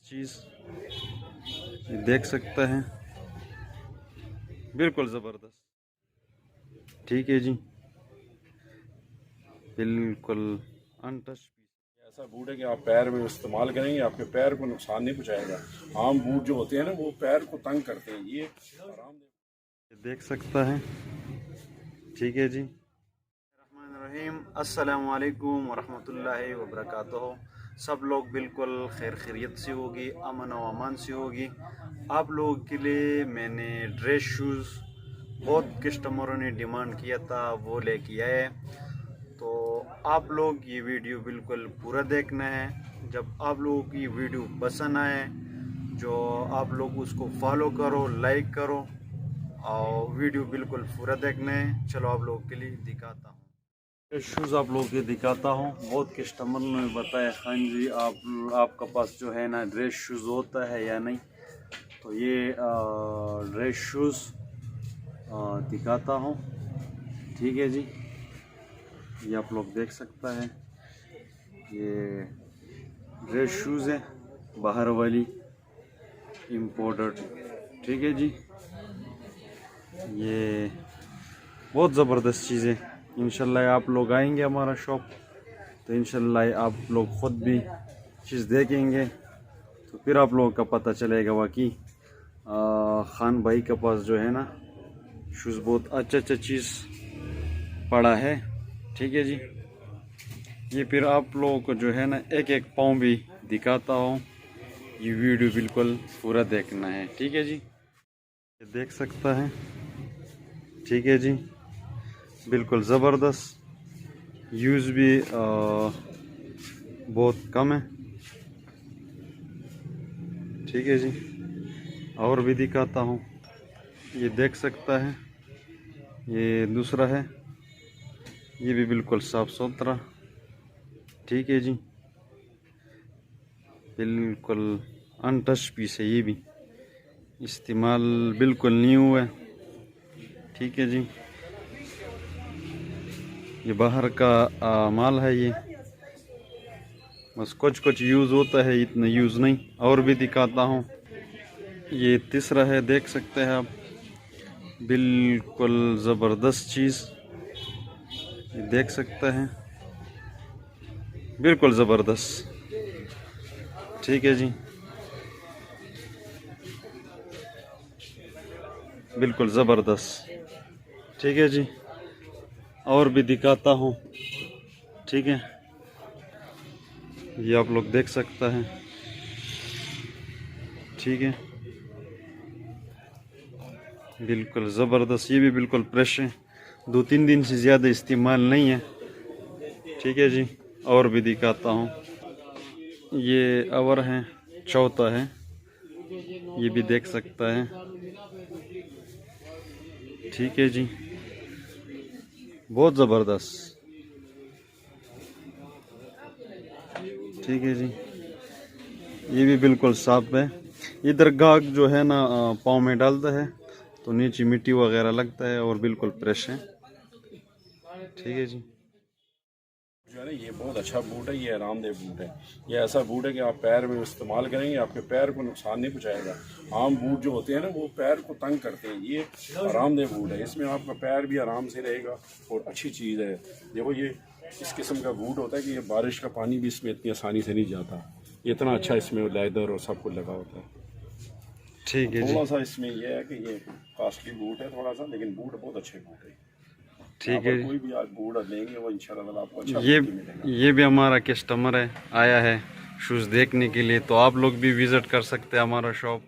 चीज़ देख सकते हैं, बिल्कुल ज़बरदस्त। ठीक है जी, बिल्कुल अनटच। ऐसा बूट है कि आप पैर में इस्तेमाल करेंगे, आपके पैर को नुकसान नहीं पहुंचाएगा। आम बूट जो होते हैं ना, वो पैर को तंग करते हैं, ये आराम देख सकता है। ठीक है जी। रहीम, अस्सलामु अलैकुम वरहमतुल्लाहि वबरकातुहू। सब लोग बिल्कुल खैर खैरियत से होगी, अमन व अमान से होगी। आप लोगों के लिए मैंने ड्रेस शूज़ बहुत कस्टमरों ने डिमांड किया था, वो लेके आए। तो आप लोग ये वीडियो बिल्कुल पूरा देखना है। जब आप लोगों की वीडियो पसंद आए, जो आप लोग उसको फॉलो करो, लाइक करो और वीडियो बिल्कुल पूरा देखना है। चलो आप लोगों के लिए दिखाता हूँ। शूज़ आप लोगों के दिखाता हूँ। बहुत कस्टमर ने बताया, हाँ जी आपका पास जो है ना ड्रेस शूज़ होता है या नहीं। तो ये ड्रेस शूज़ दिखाता हूँ। ठीक है जी, ये आप लोग देख सकता है। ये ड्रेस शूज़ है, बाहर वाली इम्पोर्टेड। ठीक है जी, ये बहुत ज़बरदस्त चीज़ है। इंशाल्लाह आप लोग आएंगे हमारा शॉप तो इंशाल्लाह आप लोग ख़ुद भी चीज़ देखेंगे तो फिर आप लोगों का पता चलेगा वाकई खान भाई के पास जो है ना शूज़ बहुत अच्छा चीज़ पड़ा है। ठीक है जी, ये फिर आप लोगों को जो है ना एक एक पाँव भी दिखाता हूँ। ये वीडियो बिल्कुल पूरा देखना है। ठीक है जी, ये देख सकता है। ठीक है जी, बिल्कुल ज़बरदस्त। यूज़ भी बहुत कम है। ठीक है जी, और भी दिखाता हूँ। ये देख सकता है, ये दूसरा है, ये भी बिल्कुल साफ़ सुथरा। ठीक है जी, बिल्कुल अनटच पीस है, ये भी इस्तेमाल बिल्कुल न्यू है। ठीक है जी, ये बाहर का माल है, ये बस कुछ यूज़ होता है, इतना यूज़ नहीं। और भी दिखाता हूँ। ये तीसरा है, देख सकते हैं आप, बिल्कुल ज़बरदस्त चीज़ ये देख सकते हैं, बिल्कुल ज़बरदस्त। ठीक है जी, बिल्कुल ज़बरदस्त। ठीक है जी, और भी दिखाता हूँ। ठीक है, ये आप लोग देख सकते हैं। ठीक है, बिल्कुल ज़बरदस्त। ये भी बिल्कुल फ्रेश है, 2-3 दिन से ज़्यादा इस्तेमाल नहीं है। ठीक है जी, और भी दिखाता हूँ। ये और है, चौथा है, ये भी देख सकता है। ठीक है जी, बहुत ज़बरदस्त। ठीक है जी, ये भी बिल्कुल साफ है। इधर गाहक जो है ना पाँव में डालता है तो नीचे मिट्टी वगैरह लगता है और बिल्कुल फ्रेश है। ठीक है जी, जो है ना, ये बहुत अच्छा बूट है, ये आरामदेह बूट है। ये ऐसा बूट है कि आप पैर में इस्तेमाल करेंगे, आपके पैर को नुकसान नहीं पहुंचाएगा। आम बूट जो होते हैं ना, वो पैर को तंग करते हैं, ये आरामदेह बूट है। इसमें आपका पैर भी आराम से रहेगा और अच्छी चीज़ है। देखो, ये इस किस्म का बूट होता है कि ये बारिश का पानी भी इसमें इतनी आसानी से नहीं जाता। इतना अच्छा इसमें लेदर और सब कुछ लगा होता है। ठीक है जी, थोड़ा सा इसमें यह है कि ये कॉस्टली बूट है थोड़ा सा, लेकिन बूट बहुत अच्छे बूट है। यहाँ ठीक पर है कोई भी आज बूट लेंगे वो इंशाल्लाह आपको अच्छा ये बूट ही मिलेगा। ये भी हमारा कस्टमर है, आया है शूज़ देखने के लिए। तो आप लोग भी विज़िट कर सकते हैं हमारा शॉप।